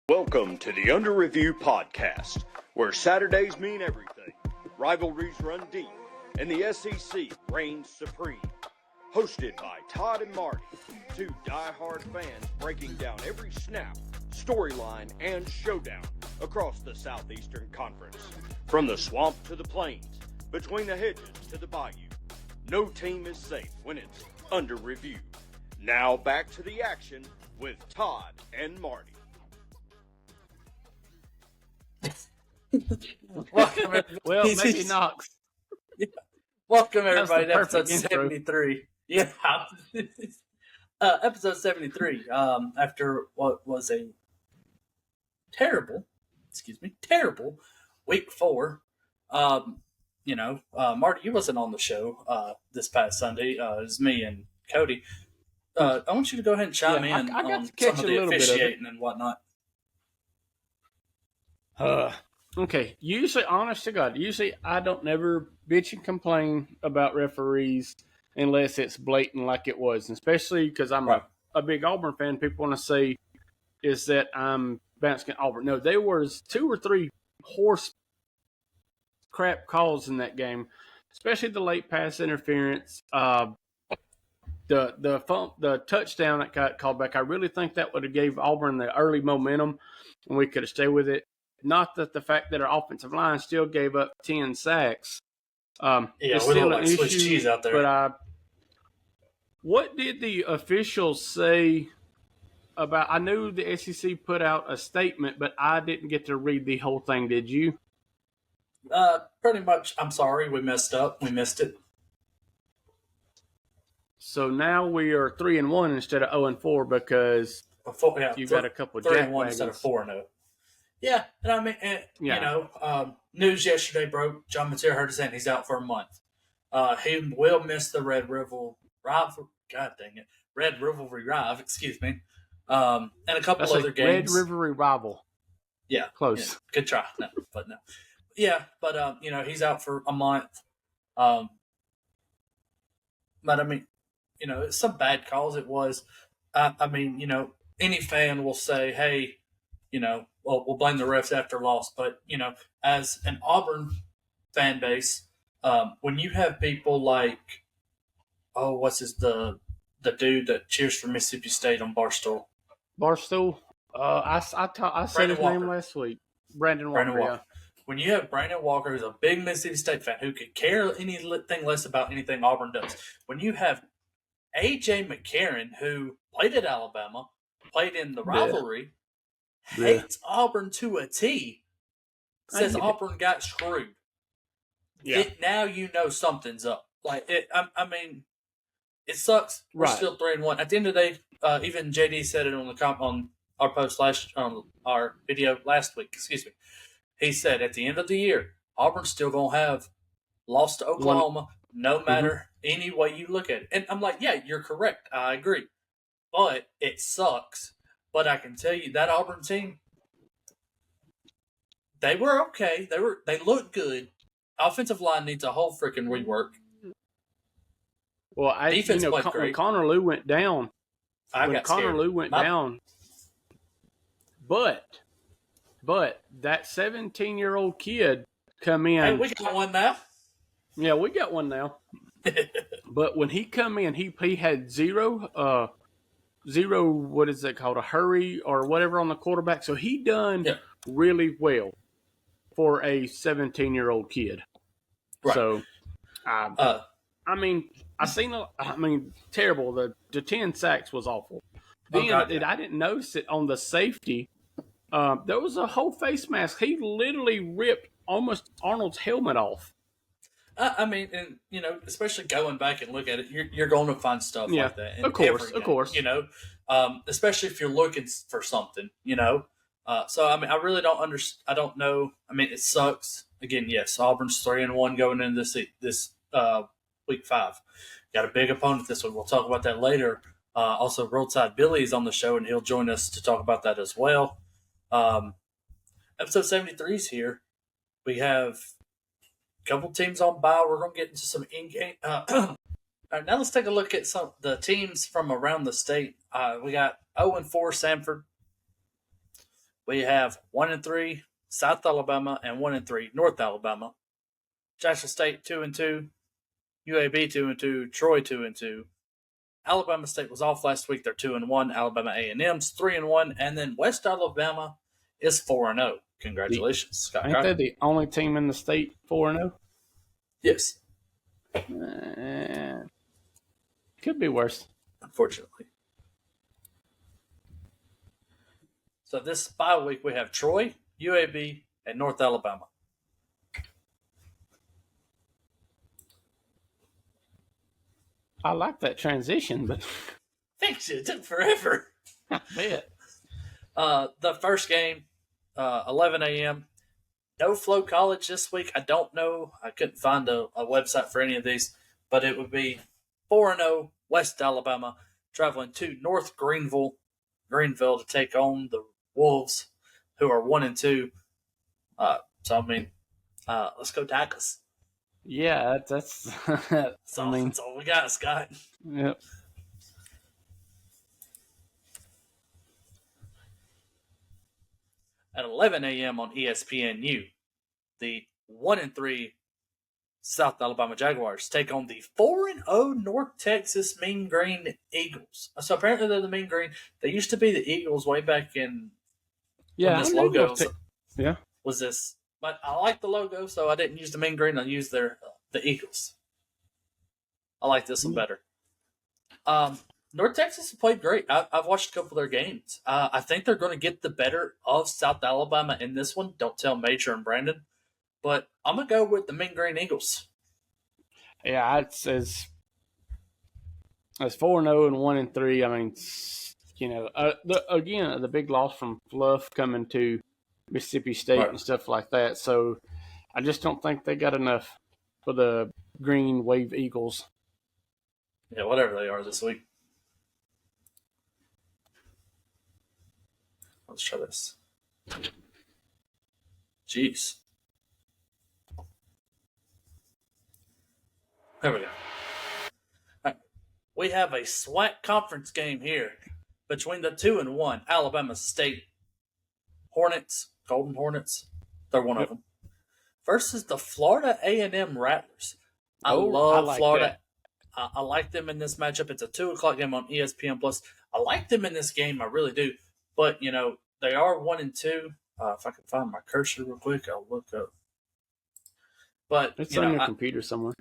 Welcome to the Under Review podcast, where Saturdays mean everything, rivalries run deep, and the SEC reigns supreme. Hosted by Todd and Marty, two die-hard fans breaking down every snap, storyline, and showdown across the Southeastern Conference. From the swamp to the plains, between the hedges to the bayou, no team is safe when it's under review. Now back to the action with Todd and Marty. Welcome, well, maybe Knox. Yeah. Welcome, everybody, to episode intro. 73. Yeah, episode 73. After what was a terrible week 4. Marty, you wasn't on the show this past Sunday. It was me and Cody. I want you to go ahead and chime in I got on to catch some of a the little bit of it. officiating and whatnot. Okay, usually, honest to God, I don't never bitch and complain about referees unless it's blatant like it was, especially because I'm a big Auburn fan. People want to say is that I'm bouncing Auburn. No, there was 2 or 3 horse crap calls in that game, especially the late pass interference. The touchdown that got called back, I really think that would have gave Auburn the early momentum, and we could have stayed with it. Not that the fact that our offensive line still gave up 10 sacks. We look like Swiss cheese out there. But what did the officials say about? I knew the SEC put out a statement, but I didn't get to read the whole thing. Did you? Pretty much. I'm sorry, we messed up. We missed it. So now we are 3-1 instead of 0-4 because you got a couple of 3-1 instead of 4-0. Yeah, and I mean, news yesterday broke. John Mateer hurt his hand. He's out for a month. He will miss the Red Rivalry Rive. Excuse me. And a couple other games. Red Rivalry Rival. Yeah, close. Yeah, good try. No. Yeah, but he's out for a month. But I mean, it's some bad calls. It was. Any fan will say, "Hey, we'll blame the refs after loss." But, as an Auburn fan base, when you have people like, the dude that cheers for Mississippi State on Barstool? I said his name last week. Brandon Walker. Yeah. When you have Brandon Walker, who's a big Mississippi State fan, who could care anything less about anything Auburn does. When you have A.J. McCarron, who played at Alabama, played in the rivalry, hates Auburn to a T, says Auburn got screwed. Yeah. Now something's up. It sucks. We're still 3-1. At the end of the day, even JD said it on our post on our video last week. Excuse me. He said at the end of the year, Auburn's still gonna have lost to Oklahoma, no matter any way you look at it. And I'm like, yeah, you're correct. I agree, but it sucks. But I can tell you that Auburn team, they were okay. They looked good. Offensive line needs a whole freaking rework. Well, Defense played great. When Connor Lew went down, but that 17-year-old kid come in. Hey, we got one now. Yeah, we got one now. But when he come in, he had zero, what is it called, a hurry or whatever on the quarterback. So he done really well for a 17-year-old kid. Right. So, terrible. The 10 sacks was awful. Then I didn't notice it on the safety. There was a whole face mask. He literally ripped almost Arnold's helmet off. Especially going back and look at it, you're going to find stuff like that. Of course. Especially if you're looking for something, I really don't understand. I don't know. It sucks. Again, yes, Auburn's 3-1 going into this week 5. Got a big opponent this week. We'll talk about that later. Also, Roadside Billy is on the show, and he'll join us to talk about that as well. Episode 73 is here. We have a couple teams on bye. We're going to get into some in-game. All right, now let's take a look at some the teams from around the state. We got 0-4 Sanford. we have 1-3 South Alabama and 1-3 North Alabama. Jackson State 2-2, UAB 2-2, Troy 2-2. Alabama State was off last week. They're 2-1. Alabama A&M's 3-1, and then West Alabama is 4-0. Congratulations, Scott. Ain't they the only team in the state 4-0? Yes. Could be worse. Unfortunately. So this bye week we have Troy, UAB, and North Alabama. I like that transition, but Thanks, it took forever. I bet. The first game, 11 a.m. No Flow College this week. I don't know. I couldn't find a website for any of these, but it would be 4-0 West Alabama traveling to North Greenville to take on the Wolves, who are 1-2. Let's go Tigers. Yeah, that's. That's all we got, Scott. Yep. At 11 a.m. on ESPNU, the 1-3 South Alabama Jaguars take on the 4-0 North Texas Mean Green Eagles. So apparently they're the Mean Green. They used to be the Eagles way back in. Yeah, this logo was this. But I like the logo, so I didn't use the Mean Green. I used the Eagles. I like this one better. North Texas has played great. I've watched a couple of their games. I think they're going to get the better of South Alabama in this one. Don't tell Major and Brandon. But I'm going to go with the Mean Green Eagles. Yeah, it's as 4-0 and 1-3. I mean, the big loss from Fluff coming to Mississippi State and stuff like that. So I just don't think they got enough for the Green Wave Eagles. Yeah, whatever they are this week. Let's try this. Jeez. There we go. All right. We have a SWAC conference game here between the 2-1 Alabama State Hornets, Golden Hornets. They're one of them. Versus the Florida A&M Rattlers. I love Florida. I like them in this matchup. It's a 2:00 game on ESPN Plus. I like them in this game. I really do. But, they are 1-2. If I can find my cursor real quick, I'll look up. But it's on your computer somewhere.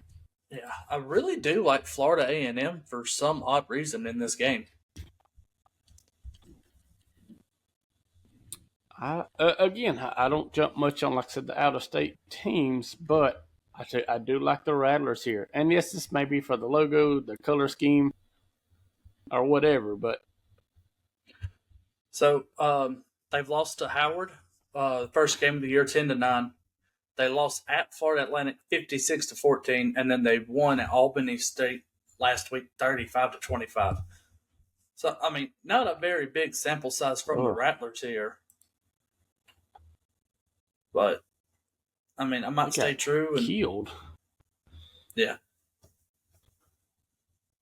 Yeah, I really do like Florida A&M for some odd reason in this game. I don't jump much on, like I said, the out-of-state teams, but I do like the Rattlers here. And yes, this may be for the logo, the color scheme, or whatever, but. So, they've lost to Howard, first game of the year, 10-9. They lost at Florida Atlantic 56-14, and then they won at Albany State last week 35-25. So, I mean, not a very big sample size from the Rattlers here. But, I mean, I might stay true. Killed. Yeah.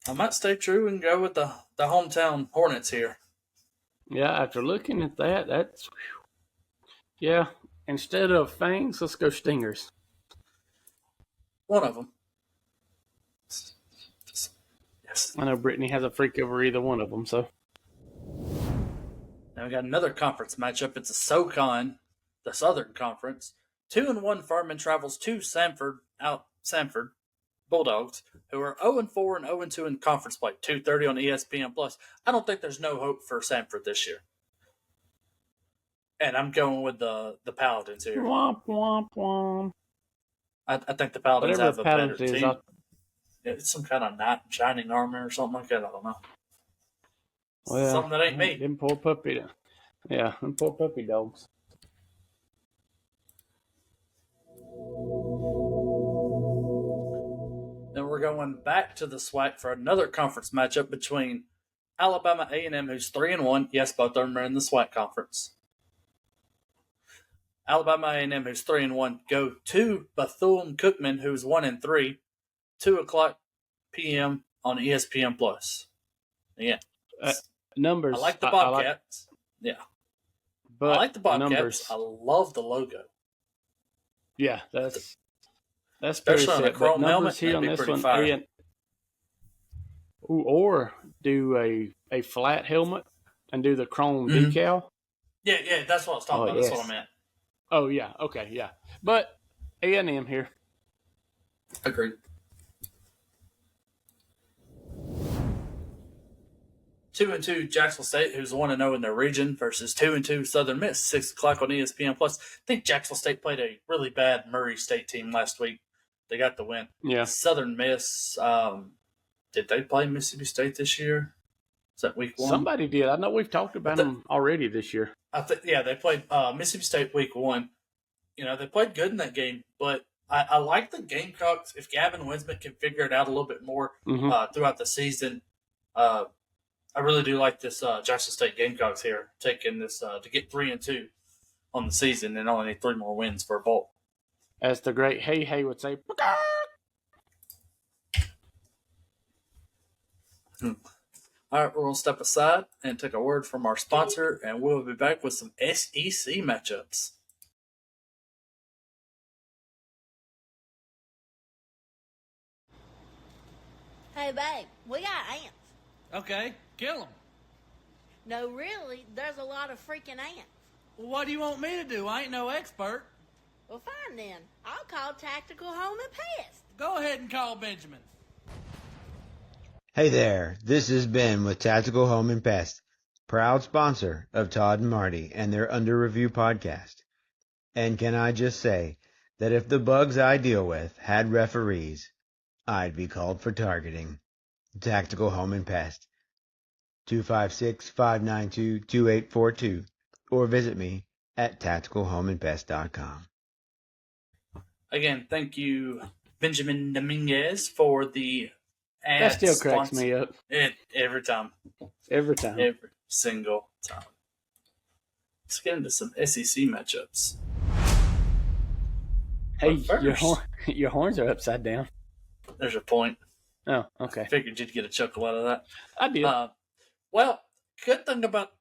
I might stay true and go with the hometown Hornets here. Yeah, after looking at that, that's... Yeah, instead of fangs, let's go stingers. One of them. Yes. I know Brittany has a freak over either one of them, so... Now we got another conference matchup. It's a SoCon, the Southern Conference. 2-1 Furman travels to Sanford Bulldogs, who are 0-4 and 0-2 in conference play. 2:30 on ESPN Plus. I don't think there's no hope for Sanford this year. And I'm going with the Paladins here. Womp, womp, womp. I think the Paladins have a better is, team. It's some kind of knight in shining armor or something like that. I don't know. Well, something that ain't me. Them poor puppy. Yeah, them poor puppy dogs. Then we're going back to the SWAC for another conference matchup between Alabama A&M, who's 3-1. Yes, both of them are in the SWAC conference. Alabama A&M, who's 3-1, go to Bethune-Cookman, who's 1-3, 2:00 p.m. on ESPN Plus. Yeah, numbers. I like the Bobcats. Yeah, But I like the Bobcats. numbers, I love the logo. yeah, that's Especially very on a set. chrome But numbers helmet, here that'd on be this pretty one, fire. or do a flat helmet and do the chrome decal. Yeah, that's what I was talking about. Yes. That's what I meant. Oh yeah, okay, yeah. But A&M here. Agreed. 2-2 Jacksonville State, who's 1-0 in their region, versus 2-2 Southern Miss, 6 o'clock on ESPN Plus. I think Jacksonville State played a really bad Murray State team last week. They got the win. Yeah. Southern Miss, did they play Mississippi State this year? Is that week 1? Somebody did. I know we've talked about them already this year. They played Mississippi State week 1. They played good in that game, but I like the Gamecocks. If Gavin Winsman can figure it out a little bit more throughout the season, I really do like this Jackson State Gamecocks here, taking this to get 3-2 on the season and only need 3 more wins for a bowl. As the great Hey would say, All right, we're going to step aside and take a word from our sponsor, and we'll be back with some SEC matchups. Hey, babe, we got ants. Okay, kill them. No, really, there's a lot of freaking ants. Well, what do you want me to do? I ain't no expert. Well, fine then. I'll call Tactical Home and Pest. Go ahead and call Benjamin. Hey there, this is Ben with Tactical Home and Pest, proud sponsor of Todd and Marty and their Under Review podcast. And can I just say that if the bugs I deal with had referees, I'd be called for targeting. Tactical Home and Pest, 256-592-2842, or visit me at tacticalhomeandpest.com. Again, thank you, Benjamin Dominguez, for the ad. that still cracks me up. Every time. Every time. Every single time. Let's get into some SEC matchups. Hey, But first, your horns are upside down. there's a point. Oh, okay. Figured you'd get a chuckle out of that. I did. Well, good thing about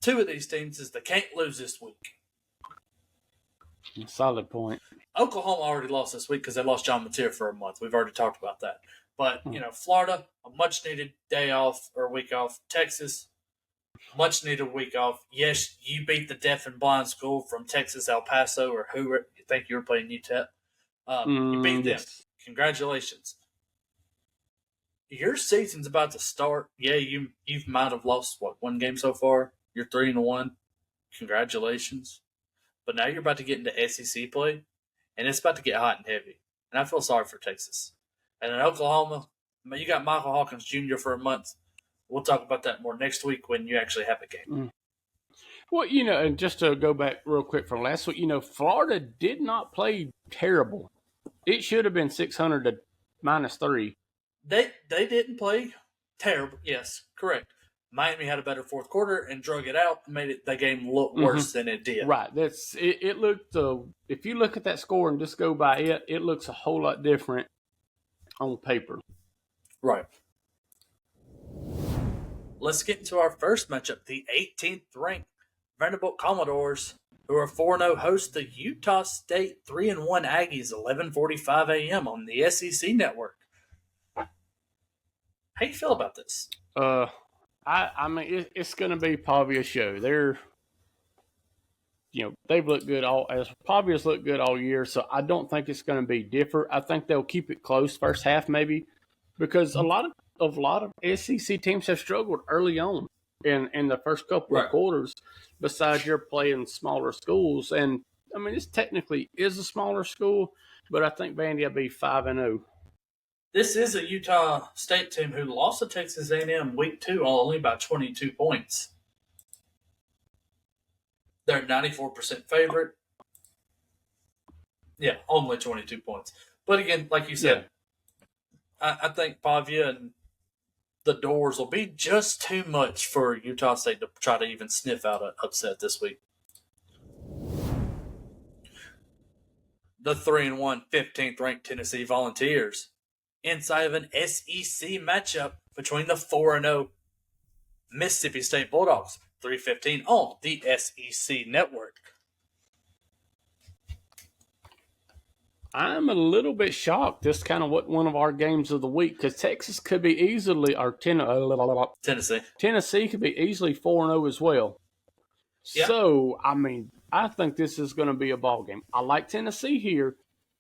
2 of these teams is they can't lose this week. Solid point. Oklahoma already lost this week because they lost John Mateer for a month. We've already talked about that. But, Florida, a much-needed day off or week off. Texas, much-needed week off. Yes, you beat the deaf and blind school from Texas, El Paso, or who you think you were playing UTEP. You beat them. Yes. Congratulations. Your season's about to start. Yeah, you might have lost, 1 game so far? You're 3-1. Congratulations. But now you're about to get into SEC play, and it's about to get hot and heavy. And I feel sorry for Texas. And in Oklahoma, you got Michael Hawkins Jr. for a month. We'll talk about that more next week when you actually have a game. Well, and just to go back real quick from last week, Florida did not play terrible. It should have been 600 to -3. They didn't play terrible. Yes, correct. Miami had a better fourth quarter and drug it out and made the game look worse than it did. Right. It looked. If you look at that score and just go by it, it looks a whole lot different on paper. Right. Let's get into our first matchup. The 18th ranked Vanderbilt Commodores, who are 4-0, host the Utah State 3-1 Aggies, 11:45 a.m. on the SEC network. How you feel about this? I mean, it's going to be probably a show. They've looked good probably has looked good all year, so I don't think it's going to be different. I think they'll keep it close first half maybe, because a lot of SEC teams have struggled early on in the first couple of quarters. Besides, you're playing smaller schools, and I mean, this technically is a smaller school, but I think Vandy will be 5-0. This is a Utah State team who lost to Texas A&M week 2 only by 22 points. They're 94% favorite. Yeah, only 22 points. But again, like you said, I think Pavia and the Doors will be just too much for Utah State to try to even sniff out an upset this week. The 3-1 15th ranked Tennessee Volunteers inside of an SEC matchup between the 4-0 Mississippi State Bulldogs. 3:15 on the SEC Network. I'm a little bit shocked. This kind of what one of our games of the week because Texas could be easily or Tennessee could be easily 4-0 as well. Yeah. So I mean, I think this is going to be a ball game. I like Tennessee here,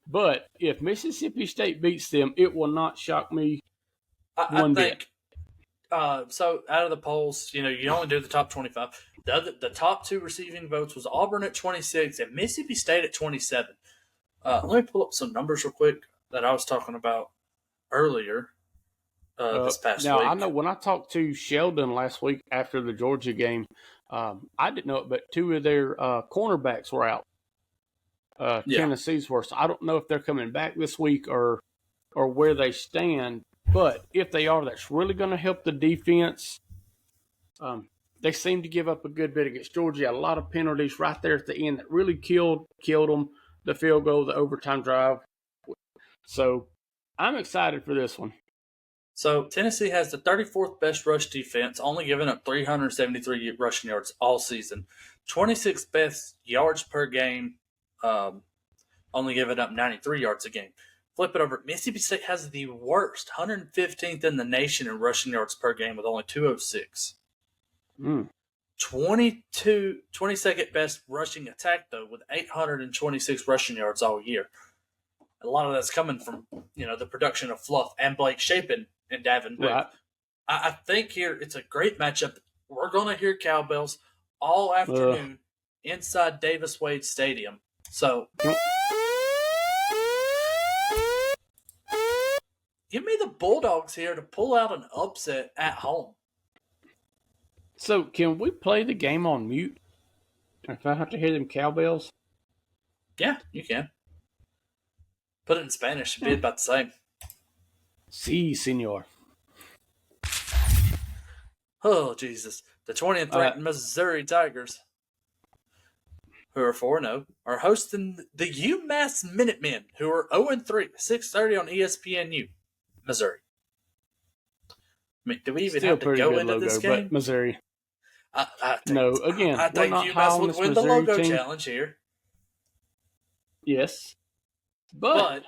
but if Mississippi State beats them, it will not shock me one bit. So out of the polls, you only do the top 25. The top two receiving votes was Auburn at 26 and Mississippi State at 27. Let me pull up some numbers real quick that I was talking about earlier this past week. I know when I talked to Sheldon last week after the Georgia game, I didn't know it, but two of their cornerbacks were out. Tennessee's were. So I don't know if they're coming back this week or where they stand. But if they are, that's really going to help the defense. They seem to give up a good bit against Georgia. A lot of penalties right there at the end that really killed them. The field goal, the overtime drive. So I'm excited for this one. So Tennessee has the 34th best rush defense, only giving up 373 rushing yards all season. 26th best yards per game, only giving up 93 yards a game. Flip it over. Mississippi State has the worst, 115th in the nation in rushing yards per game with only 206. 22nd best rushing attack, though, with 826 rushing yards all year. A lot of that's coming from, the production of Fluff and Blake Shapen and Davin Booth. Right. I think here it's a great matchup. We're going to hear cowbells all afternoon inside Davis Wade Stadium. So give me the Bulldogs here to pull out an upset at home. So, can we play the game on mute? If I have to hear them cowbells? Yeah, you can. Put it in Spanish. It'd be about the same. Sí, senor. Oh, Jesus. The 20th ranked Missouri Tigers, who are 4-0, are hosting the UMass Minutemen, who are 0-3, 6:30 on ESPNU, Missouri. I mean, do we even Still have to go into logo, this game? But Missouri. I think UMass would win the logo challenge here. Yes. But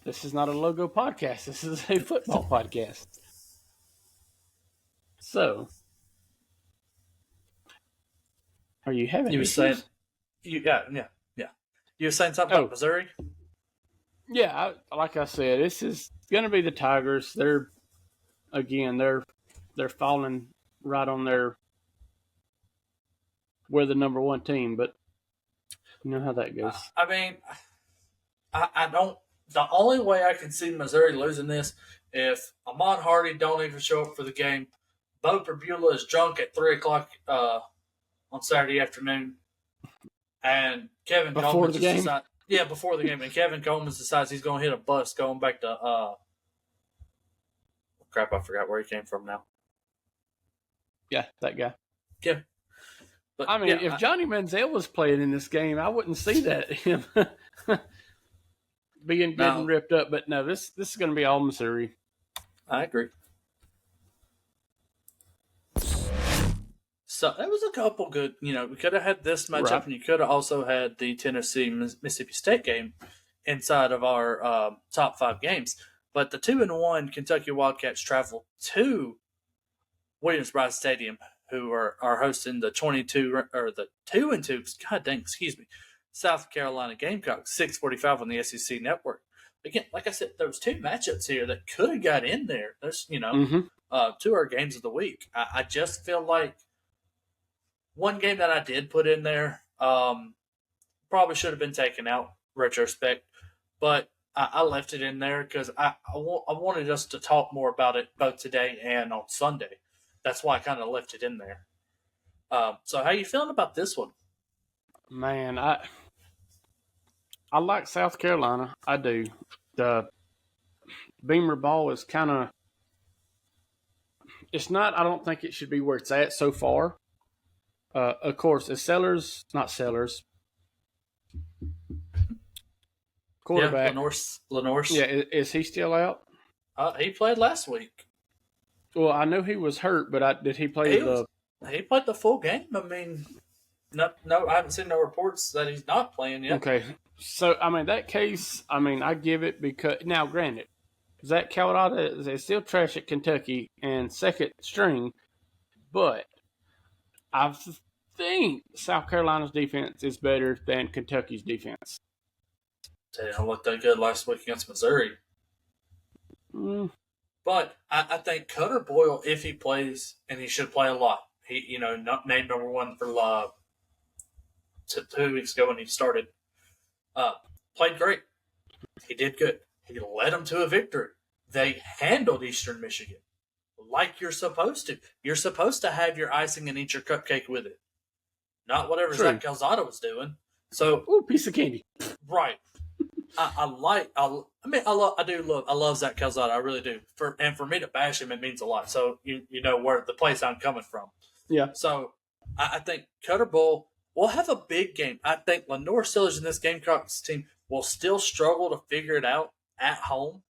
this is not a logo podcast. This is a football podcast. So, are you having You were saying, yeah. You were saying something about Missouri? Yeah, like I said, this is going to be the Tigers. They're falling right on we're the number one team, but you know how that goes. I mean, I don't. The only way I can see Missouri losing this if Ahmad Hardy don't even show up for the game, Bo Perbula is drunk at 3:00 on Saturday afternoon, and Kevin Coleman decides. Yeah, before the game, and Kevin Coleman decides he's going to hit a bus going back to crap. I forgot where he came from now. Yeah, that guy. Yeah. But, I mean, if Johnny Manziel was playing in this game, I wouldn't see that him getting ripped up. But no, this is going to be all Missouri. I agree. So there was a couple good. We could have had this matchup, and you could have also had the Tennessee Mississippi State game inside of our top 5 games. But the 2-1 Kentucky Wildcats travel to Williams-Brice Stadium, who are hosting the 2-2 South Carolina Gamecocks, 6:45 on the SEC Network. Again, like I said, there was 2 matchups here that could have got in there. There's 2 our games of the week. I just feel like one game that I did put in there probably should have been taken out, retrospect, but I left it in there because I wanted us to talk more about it both today and on Sunday. That's why I kind of left it in there. So how you feeling about this one? Man, I like South Carolina. I do. The Beamer ball is kind of – it's not – I don't think it should be where it's at so far. Of course, quarterback. Yeah, Lenore. Yeah, is he still out? He played last week. Well, I know he was hurt, but did he play He played the full game. I mean, no, I haven't seen no reports that he's not playing yet. Okay. So, I mean, that case, I give it because, now, granted, Zach Calzada is still trash at Kentucky and second string, but I think South Carolina's defense is better than Kentucky's defense. They didn't look that good last week against Missouri. But I think Cutter Boyle, if he plays, and he should play a lot, he not named number one for 2 weeks ago when he started, played great. He did good. He led them to a victory. They handled Eastern Michigan like you're supposed to. You're supposed to have your icing and eat your cupcake with it, not whatever Zach Calzada was doing. So, piece of candy. Right. I love Zach Calzada. I really do. For me to bash him, it means a lot. So you know where the place I'm coming from. Yeah. So I think Cutter Bowl will have a big game. I think Lenore Sillage and this Gamecocks team will still struggle to figure it out at home.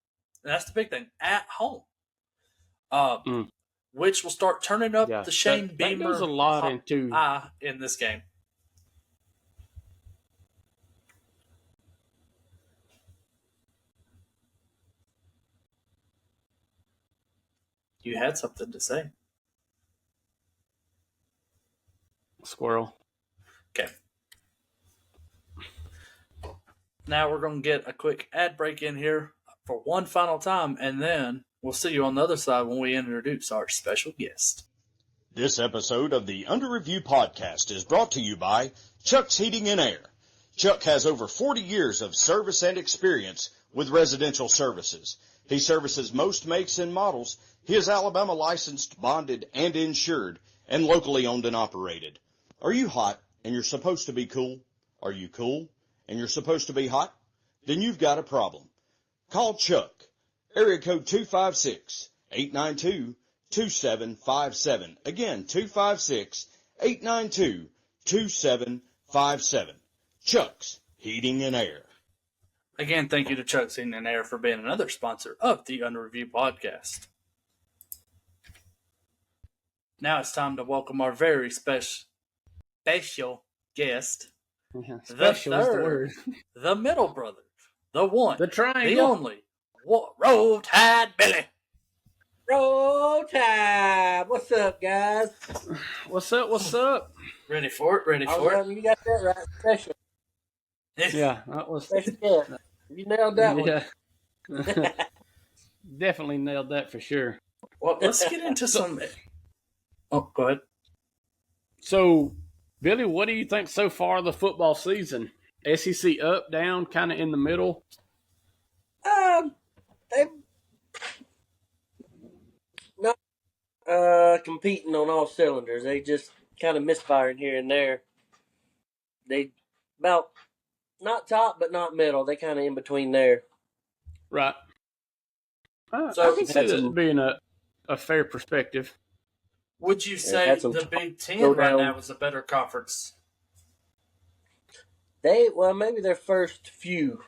And that's the big thing. At home. Which will start turning up the Shane Beamer that goes a lot into in this game. You had something to say. Squirrel. Okay. Now we're going to get a quick ad break in here for one final time, and then we'll see you on the other side when we introduce our special guest. This episode of the Under Review podcast is brought to you by Chuck's Heating and Air. Chuck has over 40 years of service and experience with residential services. He services most makes and models. He is Alabama licensed, bonded, and insured, and locally owned and operated. Are you hot and you're supposed to be cool? Are you cool and you're supposed to be hot? Then you've got a problem. Call Chuck. Area code 256-892-2757. Again, 256-892-2757. Chuck's Heating and Air. Again, thank you to Chuck's Heating and Air for being another sponsor of the Under Review podcast. Now it's time to welcome our very special guest. Yeah, special is the word. The middle brother, the one, the triangle, the only, Roll Tide Billy. Roll Tide. What's up, guys? What's up? Ready for it? You got that right. Special. Yeah, that was special guest. You nailed that one. Definitely nailed that for sure. Well, let's get into some. Oh, go ahead. So, Billy, what do you think so far of the football season? SEC up, down, kind of in the middle? They're not competing on all cylinders. They just kind of misfiring here and there. They about not top, but not middle. They kind of in between there. Right. So I can see that being a fair perspective. Would you say the Big Ten right now is a better conference? Maybe their first few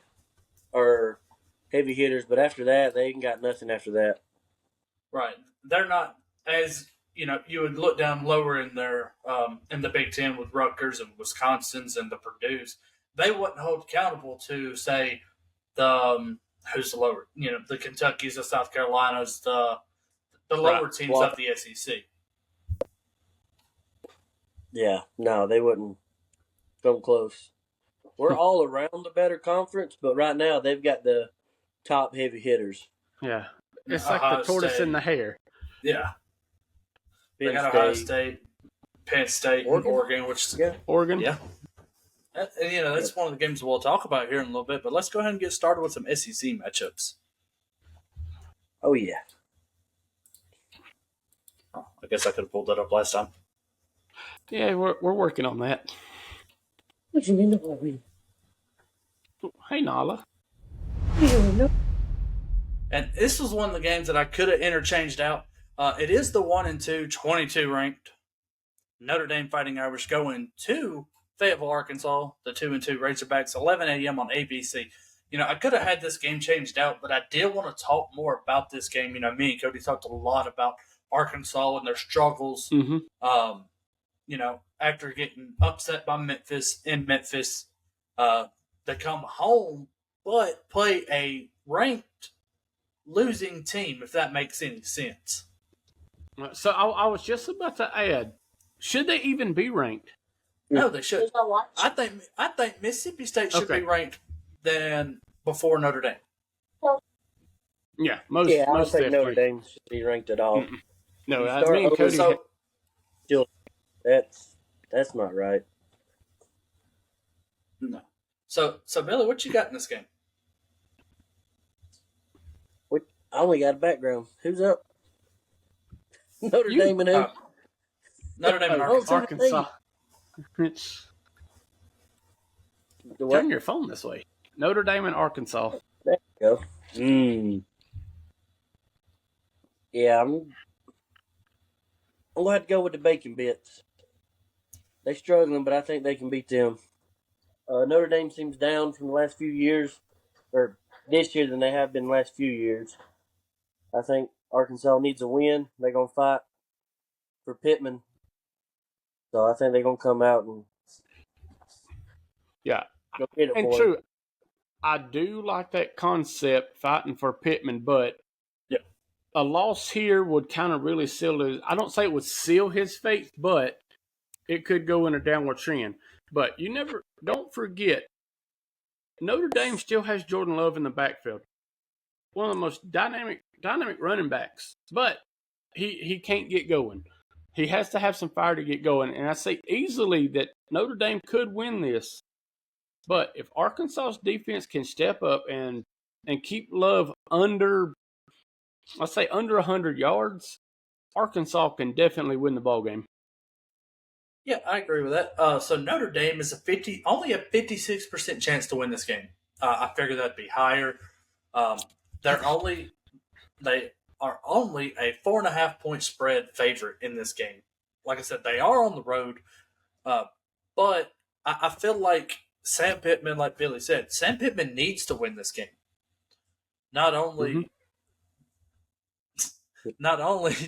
are heavy hitters, but after that, they ain't got nothing after that. Right. They're not as, you would look down lower in their in the Big Ten with Rutgers and Wisconsin's and the Purdue's. They wouldn't hold accountable to, say, who's the lower, the Kentuckys, the South Carolinas, the lower teams of the SEC. Yeah, no, they wouldn't come close. We're all around the better conference, but right now they've got the top heavy hitters. Yeah. It's like the tortoise and the hare. Yeah. They got Ohio State, Penn State, Oregon, which is Oregon. Yeah. And, that's one of the games we'll talk about here in a little bit, but let's go ahead and get started with some SEC matchups. Oh, yeah. Oh, I guess I could have pulled that up last time. Yeah, we're working on that. What you mean? Hey, Nala. And this was one of the games that I could have interchanged out. It is the 1-2, 22 ranked Notre Dame Fighting Irish going to Fayetteville, Arkansas, the 2-2 Razorbacks, 11 a.m. on ABC. I could have had this game changed out, but I did want to talk more about this game. Me and Cody talked a lot about Arkansas and their struggles. Mm-hmm. After getting upset by Memphis in Memphis, they come home but play a ranked losing team, if that makes any sense. So I was just about to add, should they even be ranked? No, they should. I think Mississippi State should be ranked than before Notre Dame. Yeah, I don't think Notre Dame should be ranked at all. No, me and Cody. That's not right. No. So Billy, what you got in this game? I only got a background. Who's up? Notre Dame and who? Notre Dame and Arkansas. Turn your phone this way. Notre Dame and Arkansas. There you go. Yeah, I'm gonna have to go with the bacon bits. They're struggling, but I think they can beat them. Notre Dame seems down from the last few years, or this year than they have been the last few years. I think Arkansas needs a win. They're gonna fight for Pittman, so I think they're gonna come out and go get it. And true, I do like that concept, fighting for Pittman, but a loss here would kind of really seal his. I don't say it would seal his fate, but it could go in a downward trend. But don't forget, Notre Dame still has Jordan Love in the backfield, one of the most dynamic running backs. But he can't get going. He has to have some fire to get going. And I say easily that Notre Dame could win this. But if Arkansas's defense can step up and keep Love under 100 yards, Arkansas can definitely win the ball game. Yeah, I agree with that. So Notre Dame is only a 56% chance to win this game. I figured that'd be higher. They are only a 4.5 point spread favorite in this game. Like I said, they are on the road, but I feel like Sam Pittman, like Billy said, Sam Pittman needs to win this game. Not only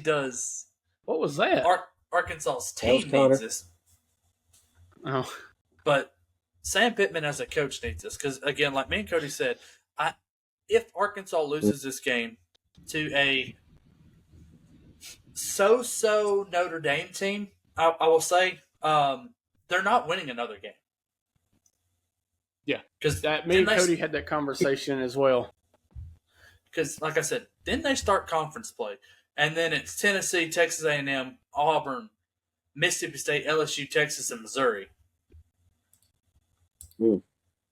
does what was that? Arkansas's team needs this, oh, but Sam Pittman as a coach needs this because, again, like me and Cody said, if Arkansas loses this game to a so-so Notre Dame team, I will say they're not winning another game. Yeah, because me and Cody had that conversation as well. Because, like I said, then they start conference play, and then it's Tennessee, Texas A&M, Auburn, Mississippi State, LSU, Texas, and Missouri.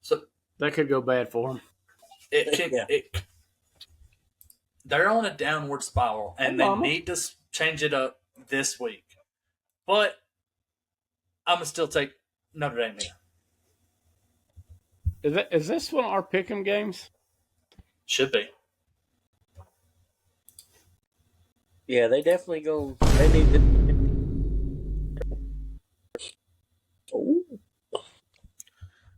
So that could go bad for them. They're on a downward spiral, and they need to change it up this week. But I'm gonna still take Notre Dame here. Is this one of our pick'em games? Should be. Yeah, they definitely go. They need to.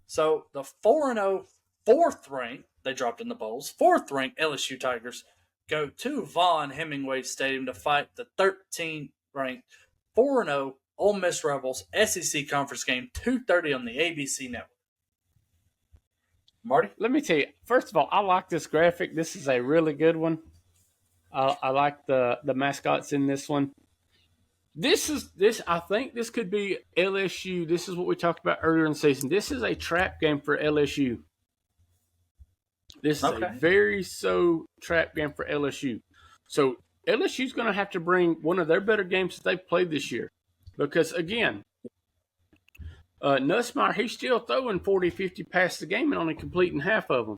So the 4-0 fourth ranked, they dropped in the bowls. Fourth ranked LSU Tigers go to Vaughn Hemingway Stadium to fight the 13th ranked 4-0 Ole Miss Rebels SEC conference game, 2:30 on the ABC network. Marty? Let me tell you, first of all, I like this graphic. This is a really good one. I like the mascots in this one. I think this could be LSU. This is what we talked about earlier in the season. This is a trap game for LSU. This is a very trap game for LSU. So LSU's going to have to bring one of their better games that they've played this year. Because, again, Nussmeier, he's still throwing 40, 50 past the game and only completing half of them.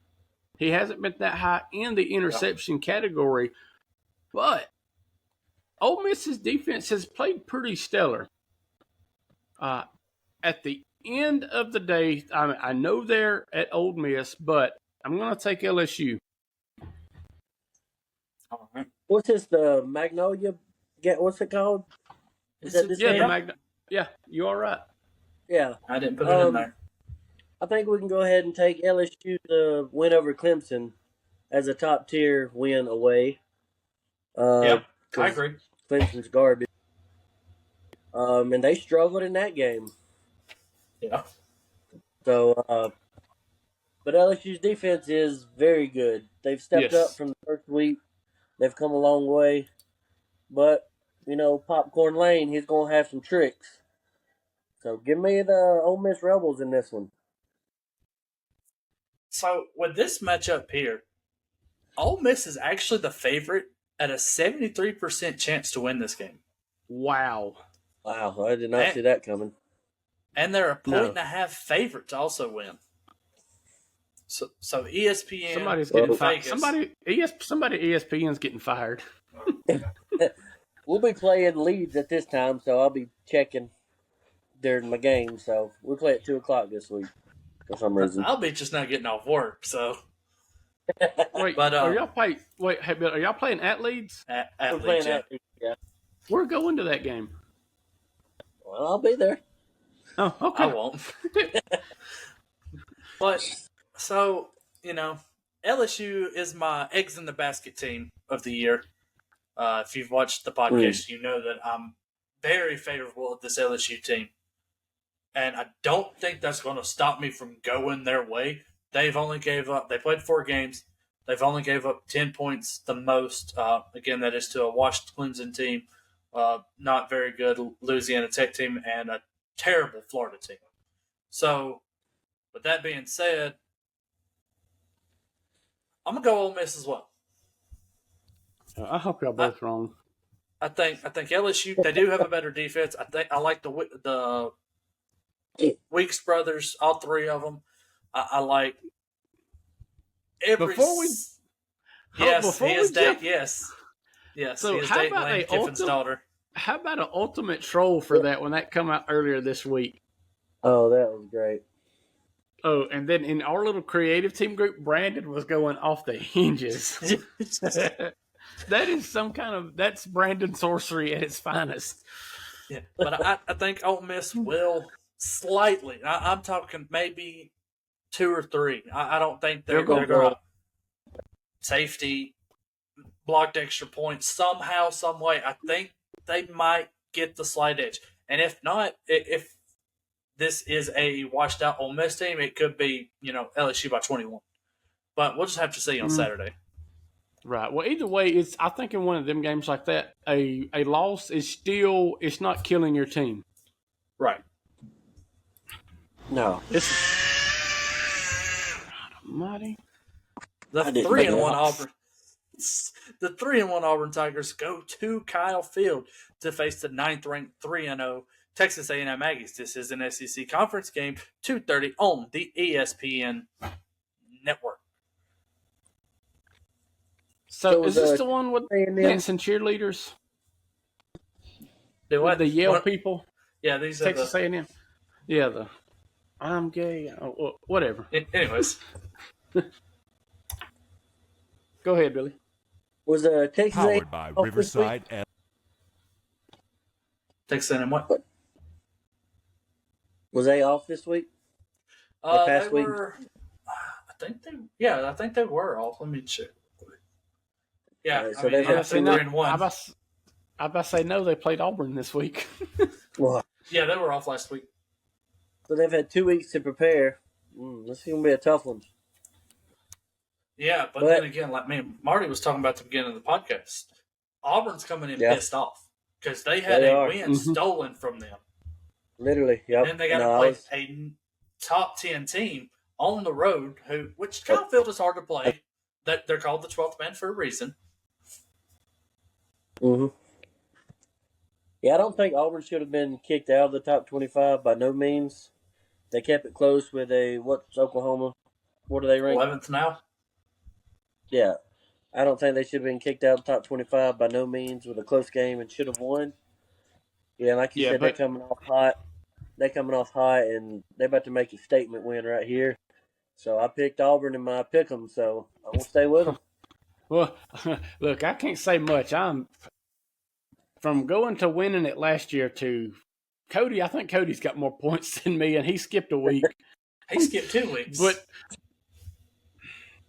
He hasn't been that high in the interception category. But Ole Miss's defense has played pretty stellar. At the end of the day, I know they're at Ole Miss, but I'm going to take LSU. All right. What's this, the Magnolia? What's it called? Is that this game? Yeah, you all right. Yeah. I didn't put it in there. I think we can go ahead and take LSU to win over Clemson as a top-tier win away. I agree. Clemson's garbage. And they struggled in that game. Yeah. So, but LSU's defense is very good. They've stepped up from the first week. They've come a long way. But, Popcorn Lane, he's going to have some tricks. So give me the Ole Miss Rebels in this one. So with this matchup here, Ole Miss is actually the favorite at a 73% chance to win this game. Wow. Wow, I did not see that coming. And they're a point and a half favorite to also win. So ESPN, somebody's getting fired. Vegas, Somebody at ESPN's getting fired. We'll be playing Leeds at this time, so I'll be checking during my game. So we'll play at 2:00 this week for some reason. I'll be just not getting off work. So wait, but are y'all playing at Leeds? At We're Leeds, playing yeah. at Leeds, yeah. We're going to that game. Well, I'll be there. Oh, okay. I won't. But so LSU is my eggs in the basket team of the year. If you've watched the podcast, you know that I'm very favorable of this LSU team. And I don't think that's going to stop me from going their way. They played 4 games. They've only gave up 10 points the most. Again, that is to a washed Clemson team, not very good Louisiana Tech team, and a terrible Florida team. So, with that being said, I'm going to go Ole Miss as well. I hope y'all both wrong. I think LSU, they do have a better defense. I like the Weeks brothers, all 3 of them. I like every. Yes. So he is how dating about Lane Kiffin's daughter. How about an ultimate troll for that when that come out earlier this week? Oh, that was great. Oh, and then in our little creative team group, Brandon was going off the hinges. That is that's Brandon sorcery at its finest. Yeah, but I think Ole Miss will slightly. I'm talking maybe 2 or 3. I don't think they're going to safety, blocked extra points somehow, some way. I think they might get the slight edge. And if not, if this is a washed out Ole Miss team, it could be, LSU by 21. But we'll just have to see on Saturday. Right. Well, either way, I think in one of them games like that, a loss is it's not killing your team. Right. No. Marty. The 3-1 Auburn. The 3-1 Auburn Tigers go to Kyle Field to face the 9th-ranked 3-0 Texas A&M Aggies. This is an SEC conference game, 2:30 on the ESPN network. So is this the one with dancing cheerleaders? What? The Yale people? Yeah, these are Texas A&M. Yeah, I'm gay. Whatever. Anyways. Go ahead, Billy. Was Texas powered by Riverside and Texas A&M what? Was they off this week? They were. I think they were off. Let me check. Yeah, so they have 3-1. I about to say no. They played Auburn this week. Well, yeah, they were off last week. So they've had 2 weeks to prepare. This is going to be a tough one. Yeah, but then again, like Marty was talking about at the beginning of the podcast, Auburn's coming in pissed off because they had a win stolen from them. Literally, yep. And they got to play a top 10 team on the road, which Kyle Field is hard to play. That they're called the 12th man for a reason. Mm-hmm. Yeah, I don't think Auburn should have been kicked out of the top 25 by no means. They kept it close with what's Oklahoma? What are they ranked? 11th now. Yeah. I don't think they should have been kicked out of the top 25 by no means with a close game and should have won. Yeah, like you said, they're coming off hot. They're coming off hot, and they're about to make a statement win right here. So I picked Auburn in my pick 'em, so I'm going to stay with them. Well, look, I can't say much. I'm from going to winning it last year to Cody. I think Cody's got more points than me, and he skipped a week. He skipped 2 weeks. But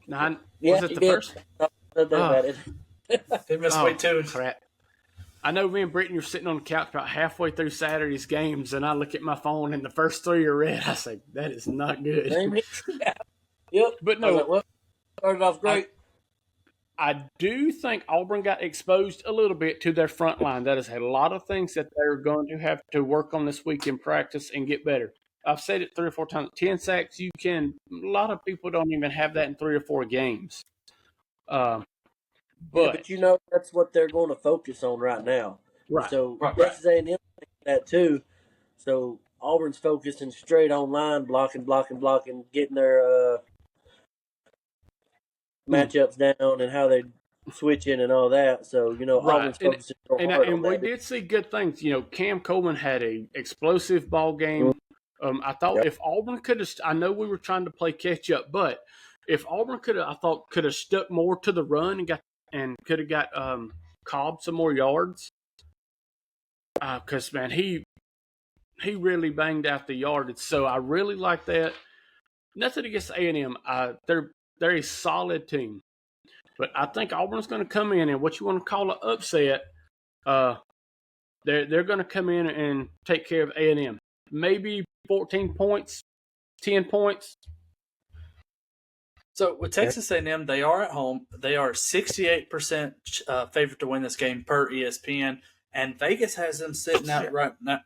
was it the first? About it. He missed week 2. Crap. I know me and Brittany were sitting on the couch about halfway through Saturday's games, and I look at my phone, and the first 3 are red. I say, that is not good. Same here. Yep. But I was no, like, well, started off great. I do think Auburn got exposed a little bit to their front line. That is a lot of things that they're going to have to work on this week in practice and get better. I've said it 3 or 4 times. 10 sacks, a lot of people don't even have that in 3 or 4 games. But you know that's what they're going to focus on right now. Right. So Texas A&M that too. So Auburn's focusing straight on line, blocking, getting their matchups down and how they switch in and all that. So Auburn's focusing hard on that. And we did see good things. Cam Coleman had a explosive ball game. I thought if Auburn could have, I know we were trying to play catch up, but if Auburn could have stuck more to the run and could have got Cobb some more yards, because man, he really banged out the yardage. So I really like that. Nothing against A&M. They're a solid team, but I think Auburn's going to come in and what you want to call an upset. They're going to come in and take care of A&M. Maybe 14 points, 10 points. So with Texas A&M, they are at home. They are 68% favorite to win this game per ESPN, and Vegas has them sitting out right now.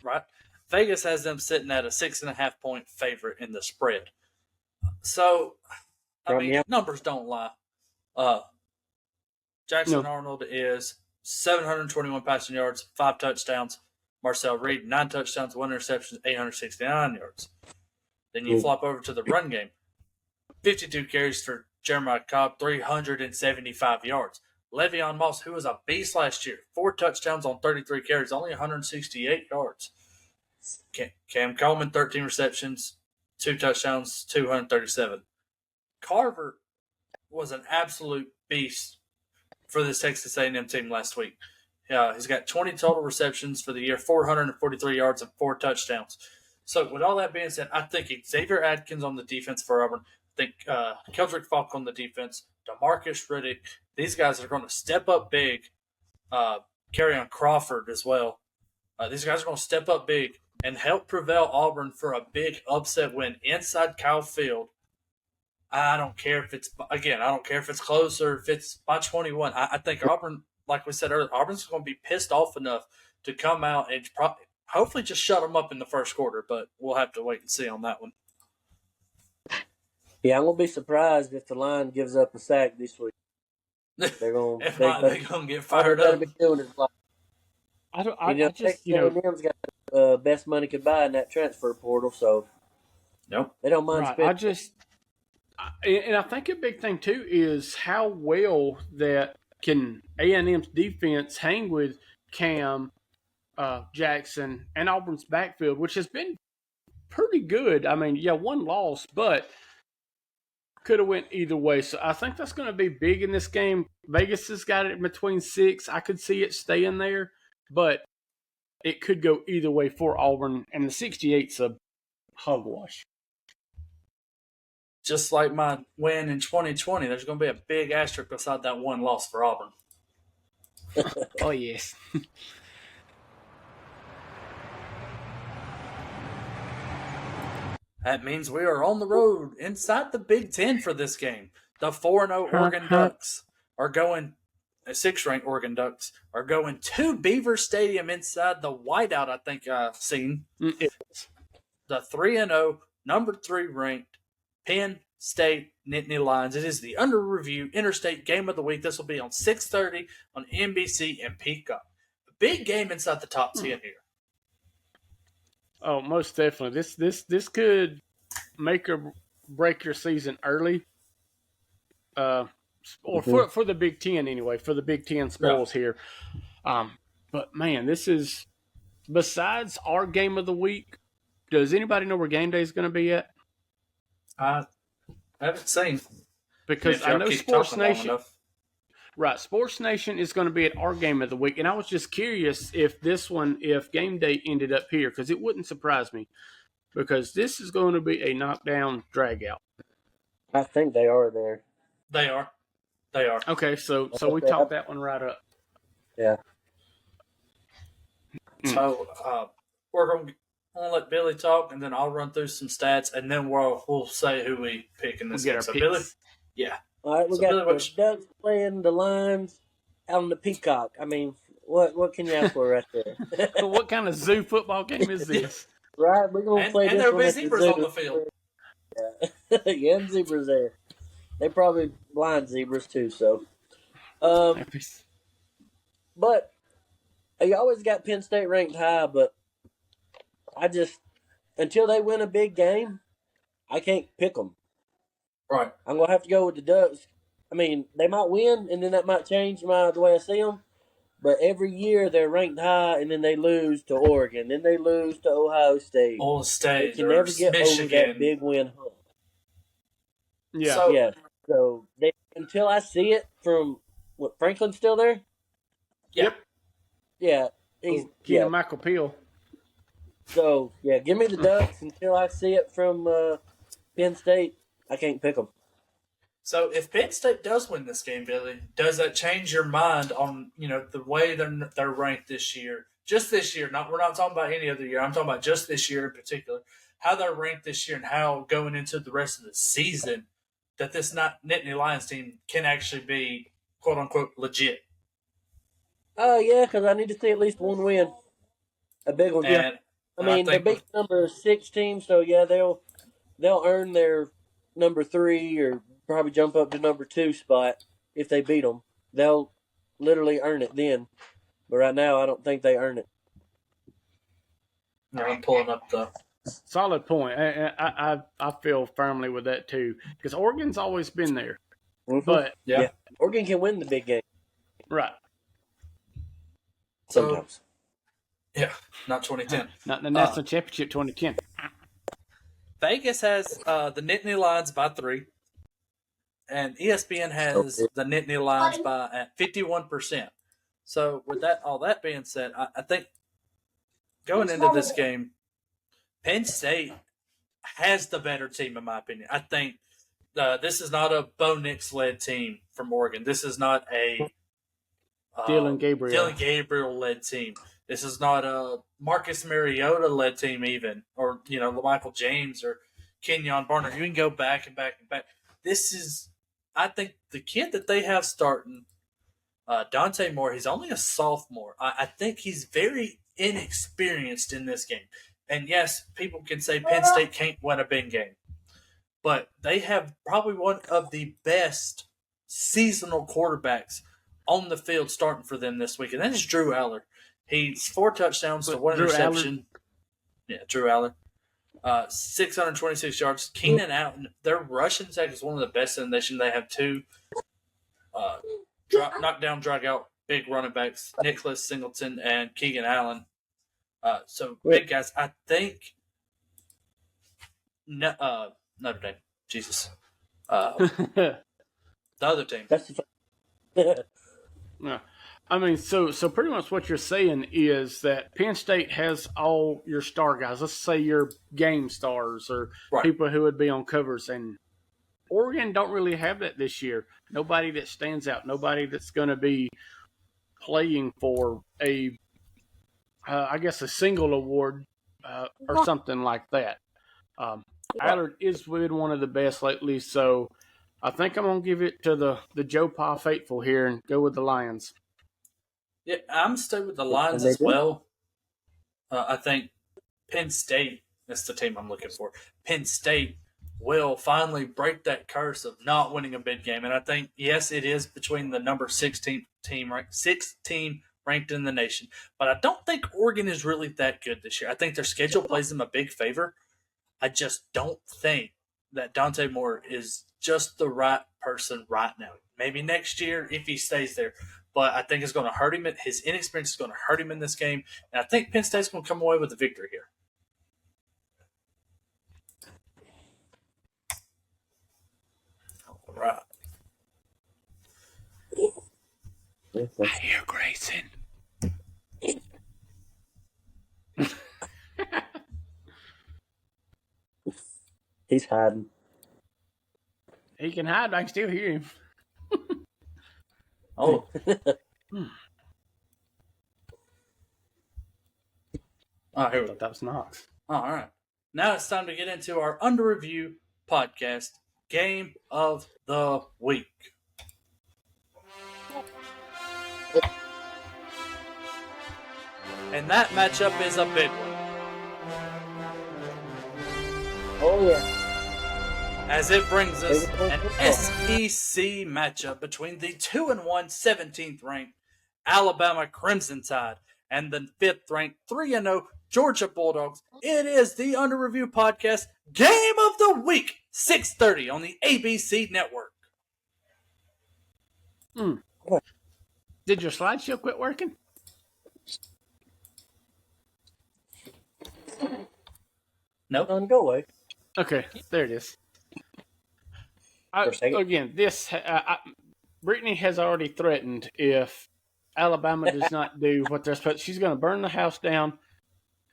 Right, Vegas has them sitting at a 6.5 point favorite in the spread. So, numbers don't lie. Jackson Arnold is 721 passing yards, 5 touchdowns. Marcel Reed, 9 touchdowns, 1 interception, 869 yards. Then you flop over to the run game. 52 carries for Jeremiah Cobb, 375 yards. Le'Veon Moss, who was a beast last year, 4 touchdowns on 33 carries, only 168 yards. Cam Coleman, 13 receptions, 2 touchdowns, 237. Carver was an absolute beast for this Texas A&M team last week. He's got 20 total receptions for the year, 443 yards, and 4 touchdowns. So with all that being said, I think Xavier Adkins on the defense for Auburn, I think Keldrick Falk on the defense, DeMarcus Riddick, these guys are going to step up big. Kerryon Crawford as well. These guys are going to step up big and help prevail Auburn for a big upset win inside Kyle Field. I don't care if it's close or if it's by 21. I think Auburn, like we said earlier, Auburn's going to be pissed off enough to come out and hopefully just shut them up in the first quarter, but we'll have to wait and see on that one. Yeah, I'm going to be surprised if the line gives up a sack this week. They're going to get fired up. Texas A&M's got best money could buy in that transfer portal, so they don't mind spending. And I think a big thing too is how well that can A&M's defense hang with Cam, Jackson, and Auburn's backfield, which has been pretty good. I mean, one loss, but could have went either way. So I think that's going to be big in this game. Vegas has got it between 6. I could see it staying there, but it could go either way for Auburn, and the 68's a hogwash. Just like my win in 2020, there's going to be a big asterisk beside that one loss for Auburn. Oh, yes. That means we are on the road inside the Big Ten for this game. The 4-0 Oregon Ducks are going, 6th-ranked Oregon Ducks are going to Beaver Stadium inside the whiteout, I think I've seen. The 3-0, number 3 ranked Penn State Nittany Lions. It is the under review interstate game of the week. This will be on 6:30 on NBC and Peacock. A big game inside the top 10 here. Oh, most definitely. This could make or break your season early. Or for the Big Ten anyway, for the Big Ten spoils here. But man, this is besides our game of the week. Does anybody know where game day is going to be at? I haven't seen. Because I know Sports Nation. Right, Sports Nation is going to be at our game of the week, and I was just curious if game day ended up here, because it wouldn't surprise me, because this is going to be a knockdown dragout. I think they are there. They are. Okay, so we talked that one right up. Yeah. So we're going to let Billy talk, and then I'll run through some stats, and then we'll say who we pick in this We'll get game. our So picks. Billy, yeah. All right, we So got Billy, the Ducks playing the Lions out on the Peacock. I mean, what can you ask for right there? What kind of zoo football game is this? Right, we're gonna play and this there'll one be at the zebras zoo. on the field. Yeah, and zebras there. They probably blind zebras too. So, but you always got Penn State ranked high. But I just until they win a big game, I can't pick them. Right. I'm gonna have to go with the Ducks. I mean, they might win, and then that might change the way I see them. But every year they're ranked high, and then they lose to Oregon, then they lose to Ohio State. Ohio State, They can never get Michigan. over that big win hump. Yeah. So, Yeah. So until I see it from Franklin's still there. Yep. Yeah. He's Keenan Michael Peel. So yeah, give me the Ducks until I see it from Penn State. I can't pick them. So if Penn State does win this game, Billy, does that change your mind on the way they're ranked this year? Just this year, we're not talking about any other year. I'm talking about just this year in particular. How they're ranked this year and how going into the rest of the season that this Nittany Lions team can actually be quote unquote legit. Oh yeah, because I need to see at least one win, a big one. Yeah. I mean, they're beat number 6 team, so yeah, they'll earn their number 3 or probably jump up to number 2 spot if they beat them. They'll literally earn it then. But right now, I don't think they earn it. No, I'm pulling up the solid point. I feel firmly with that too because Oregon's always been there, but yeah, Oregon can win the big game. Right. Sometimes. Yeah, not 2010. Not the national championship 2010. Vegas has the Nittany Lions by 3, and ESPN has the Nittany Lions by at 51%. So with all that being said, I think going into this game, Penn State has the better team in my opinion. I think this is not a Bo Nix led team from Oregon. This is not a Dylan Gabriel led team. This is not a Marcus Mariota led team even, or Michael James or Kenyon Barner. You can go back and back and back. This is, I think, the kid that they have starting, Dante Moore. He's only a sophomore. I think he's very inexperienced in this game. And yes, people can say Penn State can't win a big game, but they have probably one of the best seasonal quarterbacks on the field starting for them this week, and that is Drew Aller. He's 4 touchdowns to 1 interception. Yeah, Drew Aller. 626 yards. Keenan Allen, their rushing attack is one of the best in the nation. They have 2 knockdown, drag out, big running backs, Nicholas Singleton and Keegan Allen. So big guys. I think Notre Dame. Jesus. The other team. Yeah. I mean, so pretty much what you're saying is that Penn State has all your star guys. Let's say your game stars or people who would be on covers, and Oregon don't really have that this year. Nobody that stands out. Nobody that's going to be playing for I guess a single award or something like that. Allard is been one of the best lately, so I think I'm going to give it to the Joe Pa faithful here and go with the Lions. Yeah, I'm staying with the Lions as well. I think Penn State, that's the team I'm looking for. Penn State will finally break that curse of not winning a big game. And I think, yes, it is between the number 16 team ranked in the nation. But I don't think Oregon is really that good this year. I think their schedule plays them a big favor. I just don't think that Dante Moore is just the right person right now. Maybe next year if he stays there. But I think it's going to hurt him. His inexperience is going to hurt him in this game. And I think Penn State's going to come away with a victory here. All right. I hear Grayson. He's hiding. He can hide, but I can still hear him. Oh. Oh, here I we thought go. that was Knox. Oh, all right. Now it's time to get into our under review podcast game of the week. And that matchup is a big one. Oh, yeah. As it brings us an SEC matchup between the 2-1 17th ranked Alabama Crimson Tide and the 5th ranked 3-0 Georgia Bulldogs. It is the Under Review Podcast Game of the Week, 6:30 on the ABC Network. Did your slideshow quit working? Nope. Go away. Okay, there it is. For a second. Again, Brittany has already threatened if Alabama does not do what they're supposed to, she's going to burn the house down,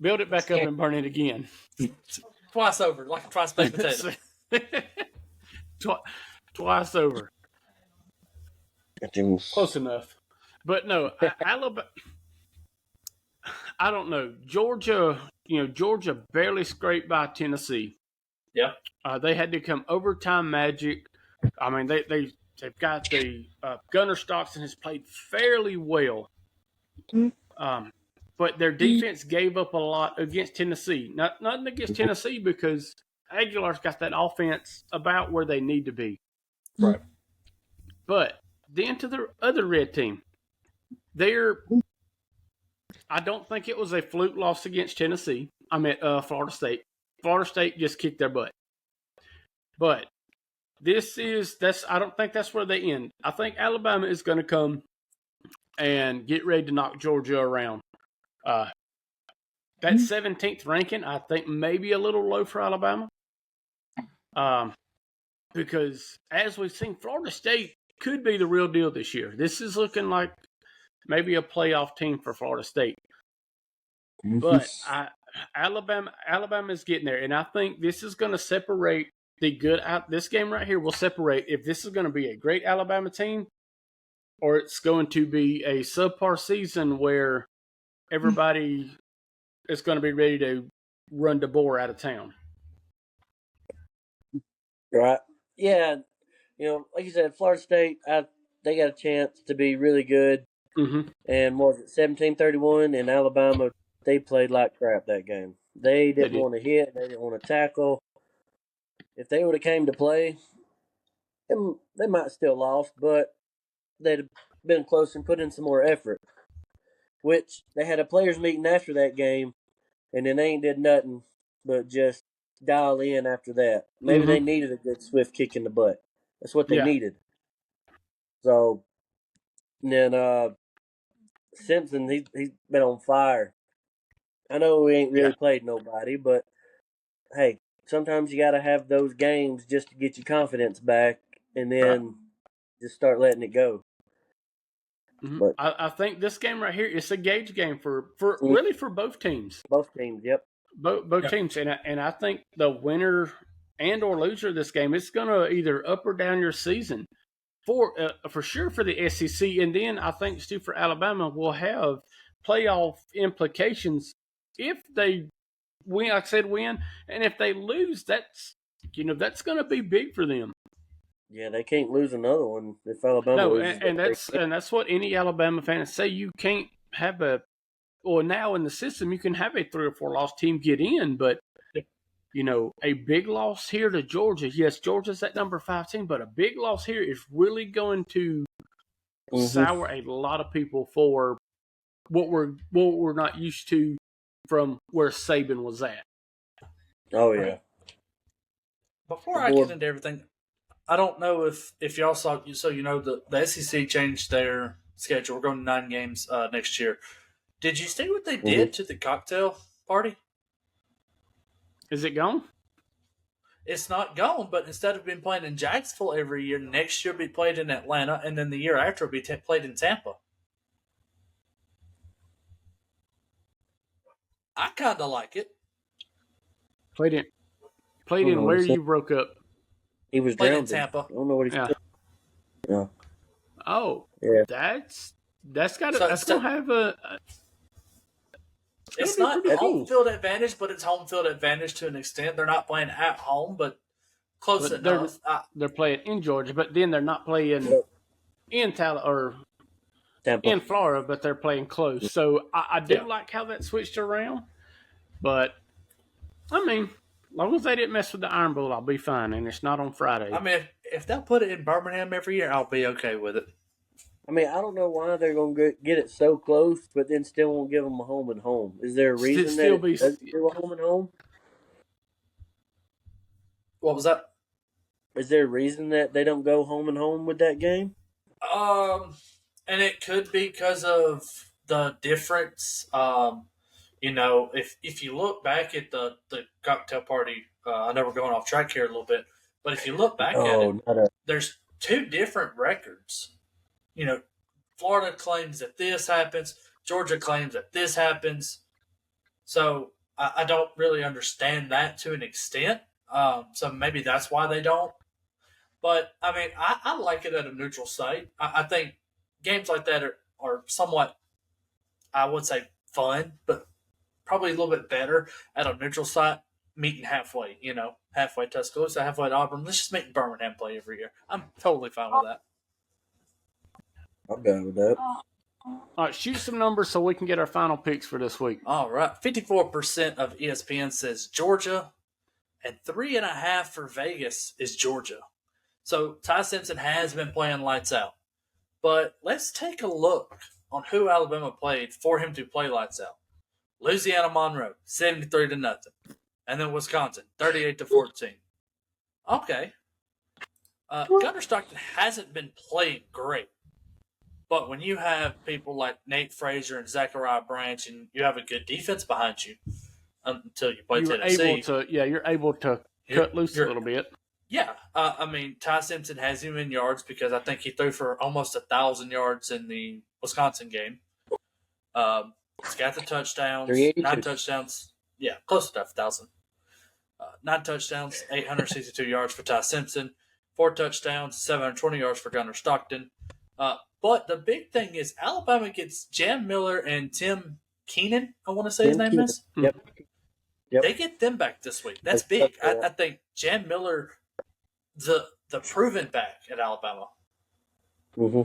build it back up, and burn it again. Twice over, like a twice baked potato. Twice over. Close enough. But no, Alabama, I don't know. Georgia barely scraped by Tennessee. Yeah. They had to come overtime magic. I mean, they've got the Gunnar Stockton has played fairly well. But their defense gave up a lot against Tennessee. Nothing against Tennessee because Aguilar's got that offense about where they need to be. Right. But then to the other red team, I don't think it was a fluke loss against Tennessee. I mean, Florida State. Florida State just kicked their butt. But I don't think that's where they end. I think Alabama is going to come and get ready to knock Georgia around. That 17th ranking, I think, may be a little low for Alabama. Because as we've seen, Florida State could be the real deal this year. This is looking like maybe a playoff team for Florida State. But Alabama is getting there, and I think this is going to separate the good out. This game right here will separate if this is going to be a great Alabama team or it's going to be a subpar season where everybody is going to be ready to run DeBoer out of town. Right. Yeah. Like you said, Florida State, they got a chance to be really good. Mm-hmm. And what was it, 17-31? And Alabama, they played like crap that game. They didn't want to hit. They didn't want to tackle. If they would have came to play, they might still lost, but they'd have been close and put in some more effort. Which they had a players meeting after that game, and then they ain't did nothing but just dial in after that. Maybe they needed a good swift kick in the butt. That's what they needed. So then Simpson, he's been on fire. I know we ain't really played nobody, but hey, sometimes you got to have those games just to get your confidence back, and then just start letting it go. Mm-hmm. But I think this game right here is a gauge game for really for both teams. Both teams, yep. Both teams, and I think the winner and or loser of this game, it's going to either up or down your season for sure for the SEC, and then I think Stu for Alabama will have playoff implications if they win. Like I said, win, and if they lose, that's going to be big for them. Yeah, they can't lose another one if Alabama loses. And that's what any Alabama fan say. You can't have now in the system you can have a 3 or 4 loss team get in, but a big loss here to Georgia. Yes, Georgia's that number 5 team, but a big loss here is really going to sour a lot of people for what we're not used to from where Saban was at. Oh yeah. Before I get into everything, I don't know if y'all saw. So the SEC changed their schedule. We're going to 9 games next year. Did you see what they did to the cocktail party? Is it gone? It's not gone, but instead of being played in Jacksonville every year, next year will be played in Atlanta, and then the year after will be played in Tampa. I kind of like it. Played in where you broke up. He was played grounded. In Tampa. I don't know what he's doing. Yeah. Oh, yeah. That's gonna have a. It's gonna be not pretty home cool. field advantage, but it's home field advantage to an extent. They're not playing at home, but close But enough. they're playing in Georgia, but then they're not playing in Tampa. in Florida, but they're playing close. So I do Yeah. like how that switched around. But I mean, as long as they didn't mess with the Iron Bowl, I'll be fine, and it's not on Friday. I mean, if they'll put it in Birmingham every year, I'll be okay with it. I mean, I don't know why they're going to get it so close, but then still won't give them a home and home. Is there a reason Still that it doesn't do a home and home? What was that? Is there a reason that they don't go home and home with that game? And it could be because of the difference. If you look back at the cocktail party, I know we're going off track here a little bit, but if you look back at it, there's two different records. Florida claims that this happens. Georgia claims that this happens. So I don't really understand that to an extent. So maybe that's why they don't. But, I mean, I like it at a neutral site. I think games like that are somewhat, I would say, fun, but probably a little bit better at a neutral site, meeting halfway, halfway Tuscaloosa, halfway to Auburn. Let's just make Birmingham play every year. I'm totally fine with that. I'm done with that. All right, shoot some numbers so we can get our final picks for this week. All right. 54% of ESPN says Georgia, and 3.5 for Vegas is Georgia. So Ty Simpson has been playing lights out. But let's take a look on who Alabama played for him to play lights out. Louisiana Monroe, 73-0. And then Wisconsin, 38-14. Okay. Gunnar Stockton hasn't been playing great. But when you have people like Nate Frazier and Zachariah Branch, and you have a good defense behind you until you play Tennessee, you're able to cut loose a little bit. Yeah, I mean, Ty Simpson has him in yards because I think he threw for almost 1,000 yards in the Wisconsin game. He's got the touchdowns, 9 touchdowns. Yeah, close to 1,000. 9 touchdowns, 862 yards for Ty Simpson, 4 touchdowns, 720 yards for Gunnar Stockton. But the big thing is Alabama gets Jam Miller and Tim Keenan, I want to say his name is. Yep. They get them back this week. That's big. I think Jam Miller, the proven back at Alabama. Mm-hmm.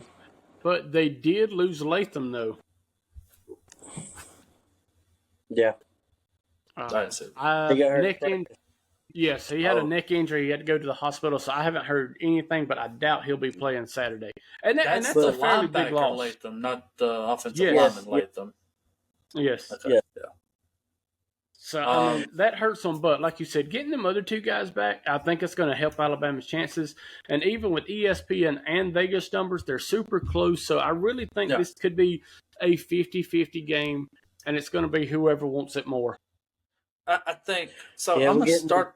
But they did lose Latham, though. Yeah. Yes, he had a neck injury. He had to go to the hospital, so I haven't heard anything, but I doubt he'll be playing Saturday. And that's a fairly big loss. Latham, not the offensive lineman Latham. Yes. Okay. Yeah. So, I mean, that hurts them, but like you said, getting them other two guys back, I think it's going to help Alabama's chances. And even with ESPN and Vegas numbers, they're super close. So I really think this could be a 50-50 game, and it's going to be whoever wants it more. I think so. I'm going to start.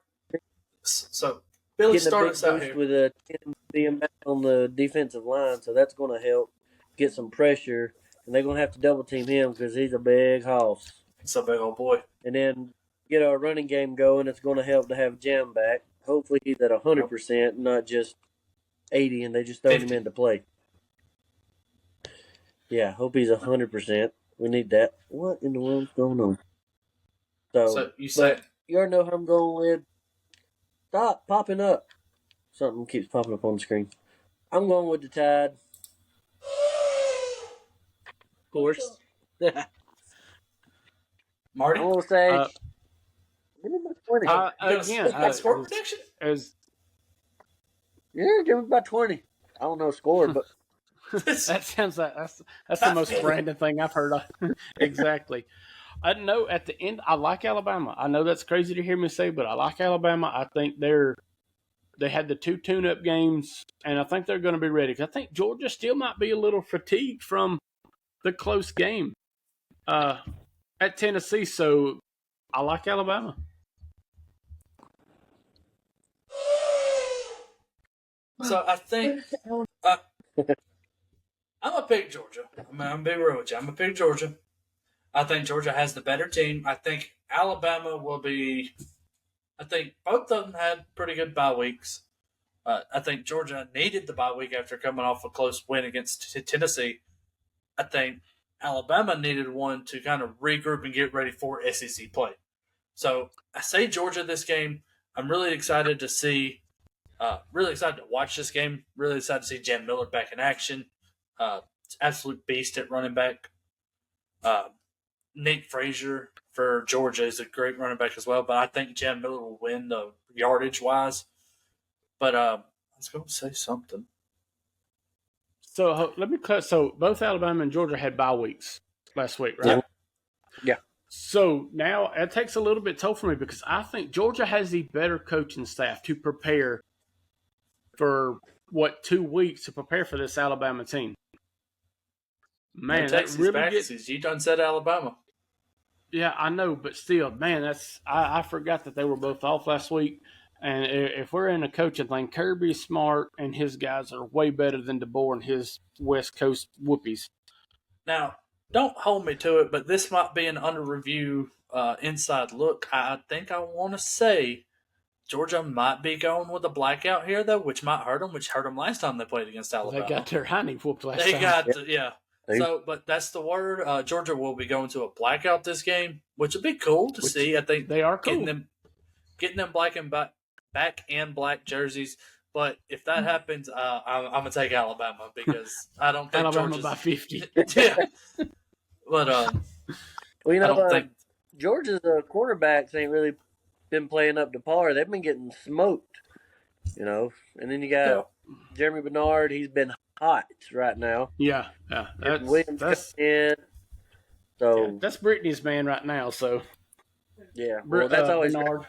So Billy started us out here with a 10 being back on the defensive line, so that's going to help get some pressure. And they're going to have to double team him because he's a big hoss. He's a big old boy. And then get our running game going. It's going to help to have Jam back. Hopefully he's at 100%, not just 80, and they just throw him into play. Yeah, hope he's 100%. We need that. What in the world's going on? So you said you already know how I'm going with. Stop popping up. Something keeps popping up on the screen. I'm going with the Tide. Of course. Marty? I'm going to say, give me about 20. Again, score prediction? Yeah, give me about 20. I don't know score, but. That sounds like that's the most Brandon thing I've heard of. Exactly. I know at the end, I like Alabama. I know that's crazy to hear me say, but I like Alabama. I think they had the 2 tune-up games, and I think they're going to be ready. I think Georgia still might be a little fatigued from the close game at Tennessee, so I like Alabama. So I think I'm going to pick Georgia. I'm going to be real with you. I'm going to pick Georgia. I think Georgia has the better team. I think Alabama will be – I think both of them had pretty good bye weeks. I think Georgia needed the bye week after coming off a close win against Tennessee. I think Alabama needed one to kind of regroup and get ready for SEC play. So I say Georgia this game. I'm really excited to see, really excited to watch this game. Really excited to see Jan Miller back in action. Absolute beast at running back. Nate Frazier for Georgia is a great running back as well, but I think Jan Miller will win the yardage wise. But I was going to say something. So let me cut. So both Alabama and Georgia had bye weeks last week, right? Yeah. So now it takes a little bit toll for me because I think Georgia has the better coaching staff to prepare for 2 weeks to prepare for this Alabama team. Man, no that Texas really Baxes. You done said Alabama. Yeah, I know, but still, man, that's I forgot that they were both off last week. And if we're in a coaching thing, Kirby's smart, and his guys are way better than DeBoer and his West Coast whoopies. Now, don't hold me to it, but this might be an under review inside look. I think I want to say Georgia might be going with a blackout here, though, which might hurt them, which hurt them last time they played against Alabama. They got their hiney whooped last They time. got, yeah. So, but that's the word. Georgia will be going to a blackout this game, which would be cool to see. I think they are cool. Getting them back in black jerseys. But if that happens, I'm gonna take Alabama because I don't think Alabama Georgia's by 50. Yeah, but well, you know, I don't think Georgia's quarterbacks ain't really been playing up to par. They've been getting smoked, you know. And then you got Jeremy Bernard. He's been hot right now. Yeah. Williams coming in. So that's Brittany's man right now. So yeah, well, that's always Bernard.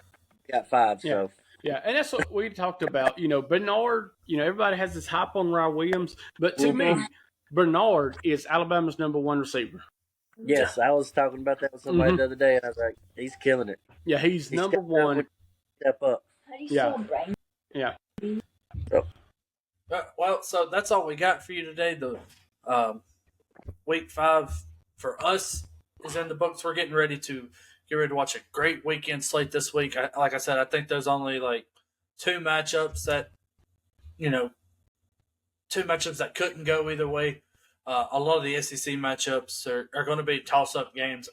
Got 5. Yeah. So yeah, and that's what we talked about. You know, Bernard. You know, everybody has this hype on Ryan Williams, but to me, Bernard is Alabama's number 1 receiver. Yes, I was talking about that with somebody the other day, and I was like, he's killing it. Yeah, he's number 1. Step up. Yeah. Yeah. So. Well, so that's all we got for you today. The week 5 for us is in the books. We're getting ready to watch a great weekend slate this week. Like I said, I think there's only like 2 matchups that, couldn't go either way. A lot of the SEC matchups are going to be toss-up games.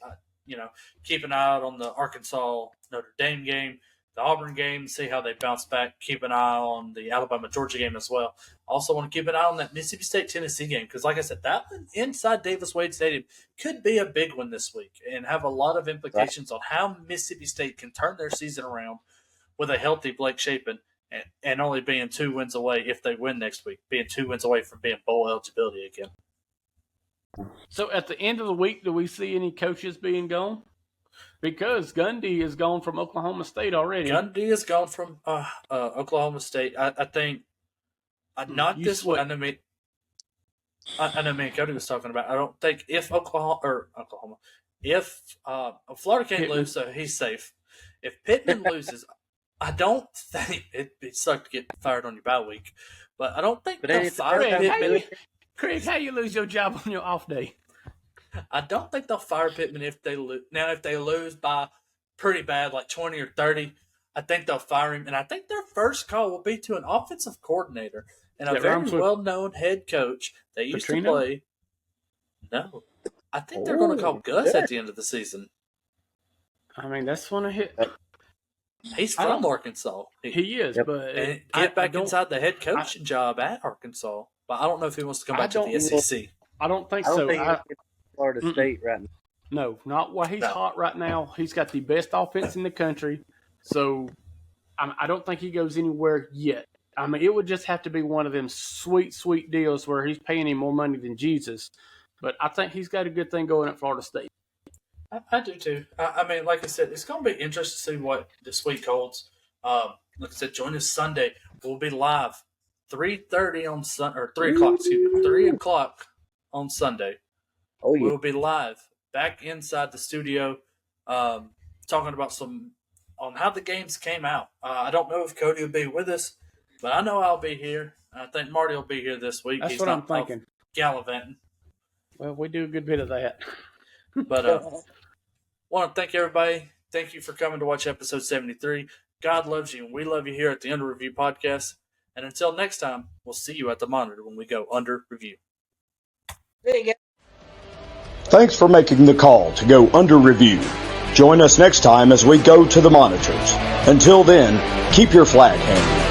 Keep an eye out on the Arkansas-Notre Dame game, the Auburn game, see how they bounce back. Keep an eye on the Alabama-Georgia game as well. Also want to keep an eye on that Mississippi State-Tennessee game because, like I said, that one inside Davis-Wade Stadium could be a big one this week and have a lot of implications on how Mississippi State can turn their season around with a healthy Blake Shapen and only being 2 wins away if they win next week, being 2 wins away from being bowl eligibility again. So at the end of the week, do we see any coaches being gone? Because Gundy is gone from Oklahoma State already. Gundy is gone from Oklahoma State. I think not You this sweat. one. I know me and Cody was talking about. I don't think if Oklahoma, if Florida can't Pittman. lose, so he's safe. If Pittman loses, I don't think it'd suck to get fired on your bye week, but I don't think they'll fire Pittman. Craig, how you lose your job on your off day? I don't think they'll fire Pittman if they lose. Now, if they lose by pretty bad, like 20 or 30, I think they'll fire him. And I think their first call will be to an offensive coordinator and a very well-known head coach they used to play. No. I think they're going to call Gus at the end of the season. I mean, that's one of his. He's from Arkansas. He is, but and get back inside the head coaching job at Arkansas. But I don't know if he wants to come back to the SEC. I don't think I so. don't think he's Florida State right now. No, not while he's hot right now. He's got the best offense in the country. So I don't think he goes anywhere yet. I mean, it would just have to be one of them sweet, sweet deals where he's paying him more money than Jesus. But I think he's got a good thing going at Florida State. I do too. I mean, like I said, it's going to be interesting to see what this week holds. Like I said, join us Sunday. We'll be live 3:30 on Sunday, or 3 o'clock. Excuse me, 3 o'clock on Sunday. Oh yeah, we'll be live back inside the studio, talking about on how the games came out. I don't know if Cody will be with us, but I know I'll be here. I think Marty will be here this week. That's He's what not I'm thinking. Gallivanting. Well, we do a good bit of that. But want to thank everybody. Thank you for coming to watch episode 73. God loves you, and we love you here at the Under Review Podcast. And until next time, we'll see you at the monitor when we go Under Review. there you go. Thanks for making the call to go under review. Join us next time as we go to the monitors. Until then, keep your flag handy.